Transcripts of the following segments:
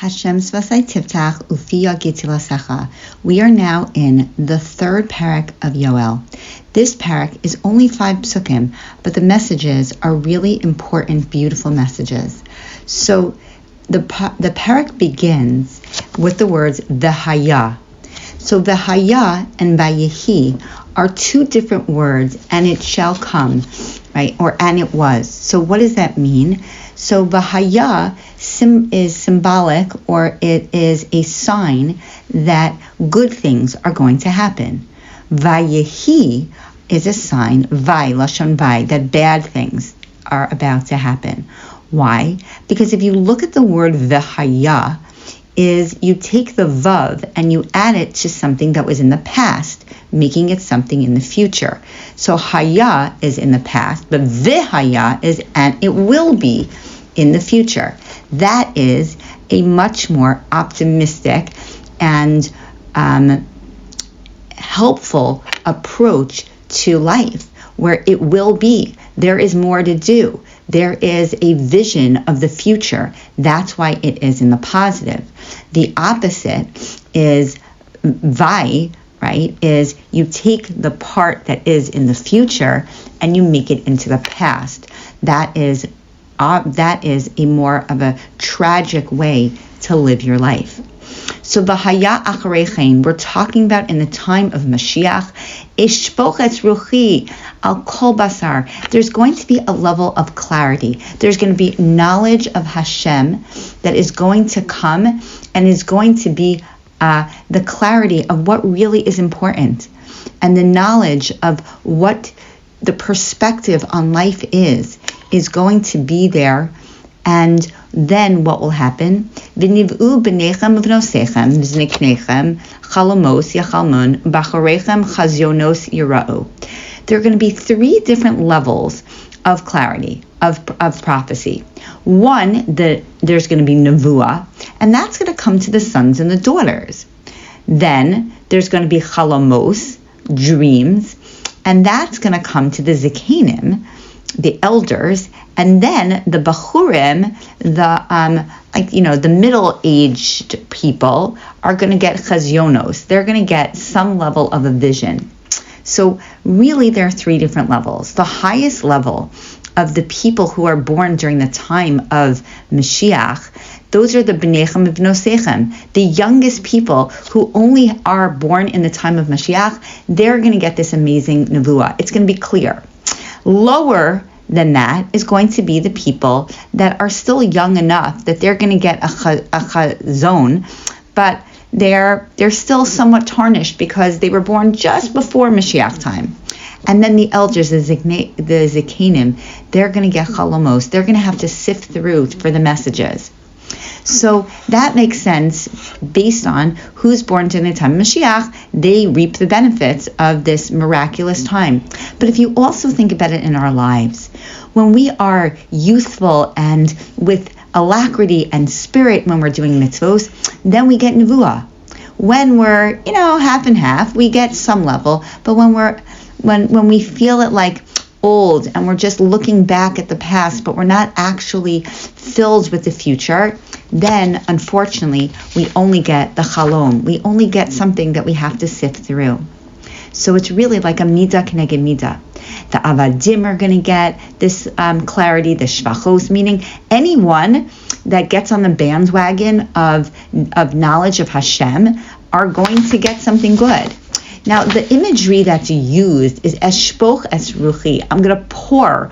Hashem's Vasai Tiftach Ufi Yagitilasecha. We are now in the third parak of Yoel. This parak is only 5 psukim, but the messages are really important, beautiful messages. So the parak begins with the words V'haya. So V'haya and Vayehi are two different words, and it shall come, right? Or and it was. So what does that mean? So V'haya is symbolic, or it is a sign that good things are going to happen. Vayehi is a sign, Vai, Lashon Vai, that bad things are about to happen. Why? Because if you look at the word V'haya, is you take the Vav and you add it to something that was in the past, making it something in the future. So Haya is in the past, but V'haya is and it will be in the future. That is a much more optimistic and helpful approach to life, where it will be. There is more to do. There is a vision of the future. That's why it is in the positive. The opposite is vai, right? Is you take the part that is in the future and you make it into the past. That is a more of a tragic way to live your life. So v'haya achareichem, we're talking about in the time of Mashiach, ishpoch et ruchi al kol basar. There's going to be a level of clarity. There's going to be knowledge of Hashem that is going to come, and is going to be the clarity of what really is important, and the knowledge of what the perspective on life is going to be there. And then what will happen? V'niv'u b'nechem v'nosechem v'zniknechem chalomos yachalmon b'acharechem chazyonos yira'u. There are going to be 3 different levels of clarity, of prophecy. One, there's going to be nevuah, and that's going to come to the sons and the daughters. Then there's going to be chalomos, dreams, and that's going to come to the zikanim, the elders, and then the bachurim, the middle-aged people are going to get chazyonos. They're going to get some level of a vision. So really there are 3 different levels. The highest level of the people who are born during the time of Mashiach, those are the b'nechem v'nosechem, the youngest people who only are born in the time of Mashiach. They're going to get this amazing nevuah. It's going to be clear. Lower than that is going to be the people that are still young enough that they're going to get a chazon, but they're still somewhat tarnished because they were born just before Mashiach time. And then the elders, the zikanim, they're going to get chalomos. They're going to have to sift through for the messages. So that makes sense based on who's born during the time of Mashiach. They reap the benefits of this miraculous time. But if you also think about it in our lives, when we are youthful and with alacrity and spirit when we're doing mitzvos, then we get nevuah. When we're, half and half, we get some level. But when we feel it like old and we're just looking back at the past, but we're not actually filled with the future, then unfortunately we only get the chalom. We only get something that we have to sift through. So it's really like a midah k'neged midah. The avadim are going to get this clarity, the shvachos, meaning anyone that gets on the bandwagon of knowledge of Hashem are going to get something good. Now, the imagery that's used is eshpoch es ruchi. I'm going to pour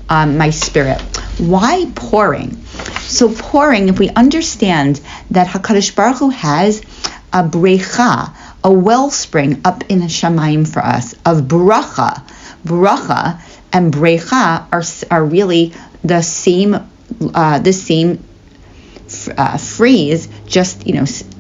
my spirit. Why pouring? So pouring, if we understand that HaKadosh Baruch Hu has a brecha, a wellspring up in the shamayim for us of bracha. Bracha and brecha are really the same phrase, just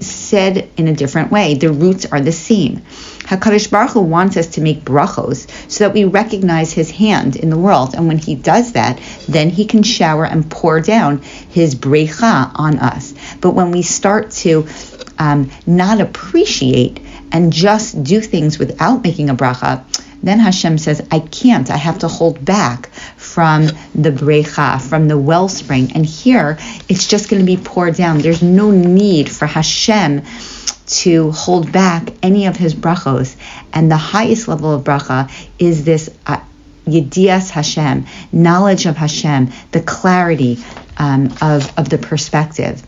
said in a different way. The roots are the same. HaKadosh Baruch Hu wants us to make brachos so that we recognize His hand in the world, and when He does that, then He can shower and pour down His brecha on us. But when we start to not appreciate and just do things without making a bracha, then Hashem says, I can't. I have to hold back from the brecha, from the wellspring. And here, it's just going to be poured down. There's no need for Hashem to hold back any of his brachos. And the highest level of bracha is this Yedias Hashem, knowledge of Hashem, the clarity of the perspective.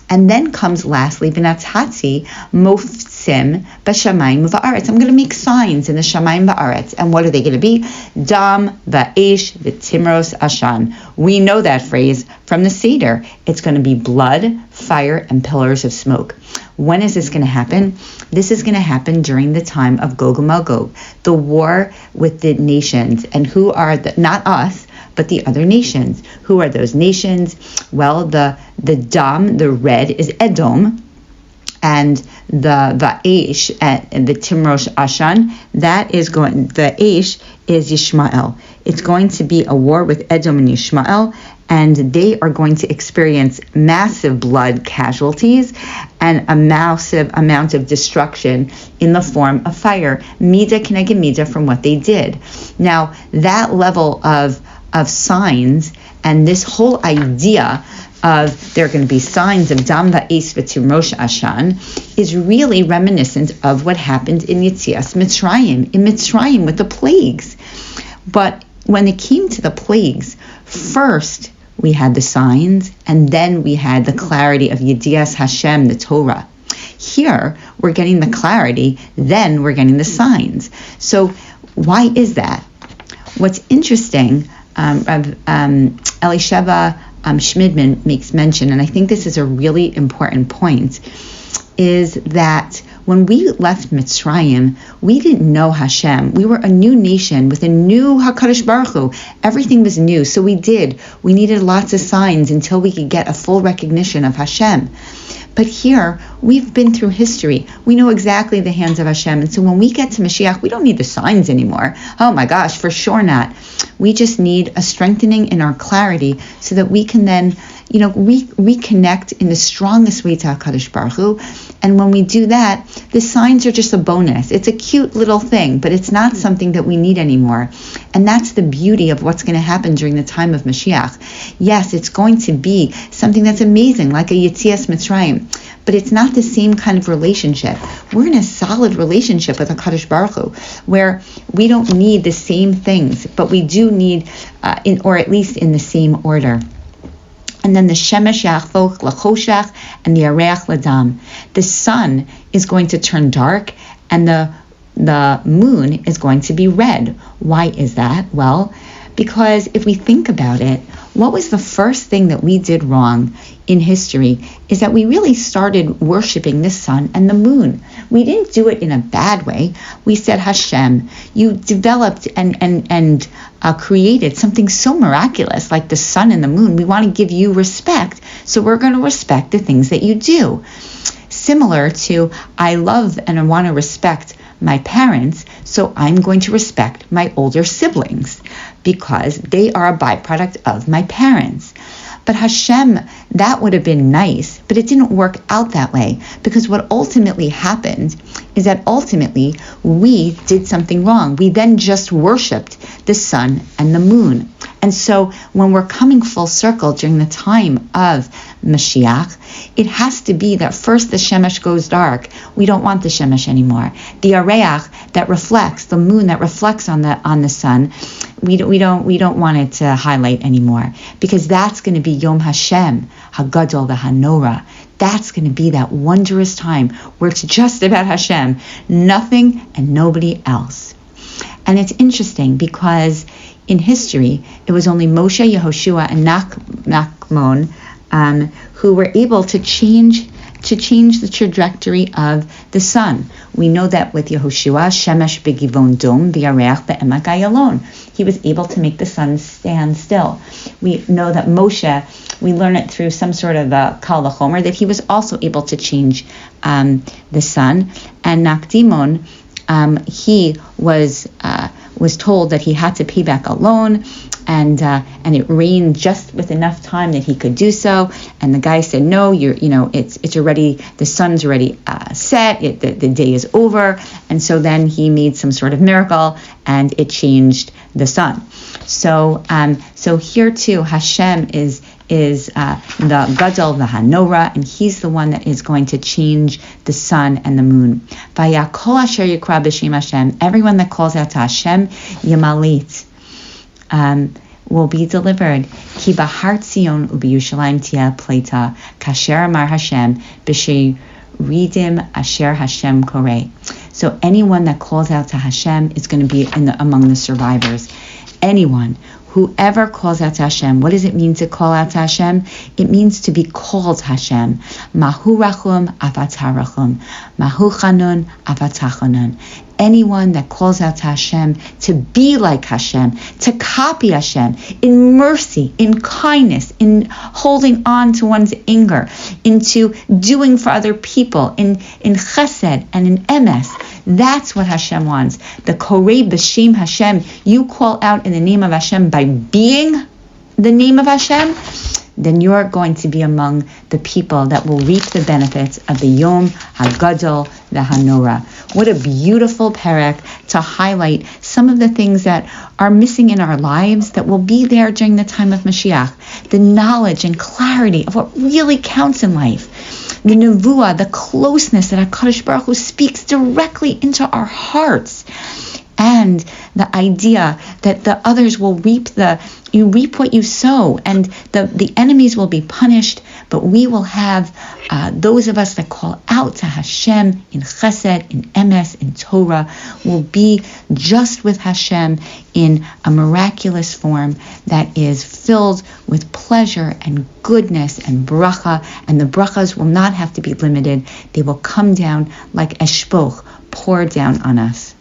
And then comes lastly, B'nathatzi mofsim b'shamayim v'aretz. I'm going to make signs in the shamayim v'aretz. And what are they going to be? Dam v'esh v'timros ashan. We know that phrase from the Seder. It's going to be blood, fire, and pillars of smoke. When is this going to happen? This is going to happen during the time of Gog and Magog, the war with the nations. And who are not us, but the other nations. Who are those nations? Well, the dam, the red, is Edom, and the Va'esh and the Timrosh Ashan, the Esh is Yishmael. It's going to be a war with Edom and Yishmael, and they are going to experience massive blood casualties and a massive amount of destruction in the form of fire. Mida keneged mida from what they did. Now, that level of signs and this whole idea of there are going to be signs of Dam Va'es V'Timrosh Ashan is really reminiscent of what happened in Yetzias Mitzrayim, in Mitzrayim with the plagues. But when it came to the plagues, first we had the signs, and then we had the clarity of Yedias Hashem, the Torah. Here, we're getting the clarity, then we're getting the signs. So why is that? What's interesting, Elisheva Schmidman makes mention, and I think this is a really important point, is that when we left Mitzrayim, we didn't know Hashem. We were a new nation with a new HaKadosh Baruch Hu. Everything was new, so we needed lots of signs until we could get a full recognition of Hashem. But here, we've been through history. We know exactly the hands of Hashem. And so when we get to Mashiach, we don't need the signs anymore. Oh my gosh, for sure not. We just need a strengthening in our clarity so that we can then, reconnect in the strongest way to HaKadosh Baruch Hu. And when we do that, the signs are just a bonus. It's a cute little thing, but it's not something that we need anymore. And that's the beauty of what's going to happen during the time of Mashiach. Yes, it's going to be something that's amazing, like a Yetzias Mitzrayim, but it's not the same kind of relationship. We're in a solid relationship with HaKadosh Baruch Hu, where we don't need the same things, but we do need, or at least in the same order. And then the Shemesh Yachvok Lachoshach and the Areach Ladam. The sun is going to turn dark, and the moon is going to be red. Why is that? Well, because if we think about it, what was the first thing that we did wrong in history is that we really started worshiping the sun and the moon. We didn't do it in a bad way. We said, Hashem, you developed and created something so miraculous like the sun and the moon. We want to give you respect, so we're going to respect the things that you do. Similar to, I love and I want to respect my parents, so I'm going to respect my older siblings because they are a byproduct of my parents. But Hashem, that would have been nice, but it didn't work out that way, because what ultimately happened is that ultimately we did something wrong. We then just worshipped the sun and the moon. And so when we're coming full circle during the time of Mashiach, it has to be that first the Shemesh goes dark. We don't want the Shemesh anymore. The Areach that reflects, the moon that reflects on the sun, we don't want it to highlight anymore, because that's going to be Yom Hashem, Hagadol v'Hanora. That's going to be that wondrous time where it's just about Hashem, nothing and nobody else. And it's interesting because in history, it was only Moshe, Yehoshua, and Nachmon who were able to change the trajectory of the sun. We know that with Yehoshua, Shemesh begivon dom, v'yareach be'emek ayalon. He was able to make the sun stand still. We know that Moshe, we learn it through some sort of kal vachomer, that he was also able to change the sun. And Nakdimon, he was told that he had to pay back a loan, and it rained just with enough time that he could do so. And the guy said, "No, it's already, the sun's already set. The day is over." And so then he made some sort of miracle, and it changed the sun. So here too, Hashem is the Gadol, the Hanora, and he's the one that is going to change the sun and the moon. Vayakol asher yikra b'shem Hashem, everyone that calls out to Hashem, Yamalit, will be delivered. Ki b'har Tzion u'b'Yushalayim tieh pleita, kasher amar Hashem b'shei ridim asher Hashem koreh. So anyone that calls out to Hashem is going to be among the survivors. Anyone, whoever calls out to Hashem. What does it mean to call out to Hashem? It means to be called Hashem. Mahu rachum avatah rachum. Mahu chanun avatah chanun. Anyone that calls out to Hashem to be like Hashem, to copy Hashem in mercy, in kindness, in holding on to one's anger, into doing for other people, in chesed and in emes. That's what Hashem wants. The korei b'shem Hashem, you call out in the name of Hashem by being the name of Hashem, then you're going to be among the people that will reap the benefits of the Yom HaGadol, the Hanora. What a beautiful parak to highlight some of the things that are missing in our lives that will be there during the time of Mashiach. The knowledge and clarity of what really counts in life. The nevuah, the closeness that HaKadosh Baruch Hu speaks directly into our hearts. And the idea that the others will you reap what you sow, and the enemies will be punished, but we will have those of us that call out to Hashem in chesed, in emes, in Torah, will be just with Hashem in a miraculous form that is filled with pleasure and goodness and bracha, and the brachas will not have to be limited. They will come down like eshpoch, pour down on us.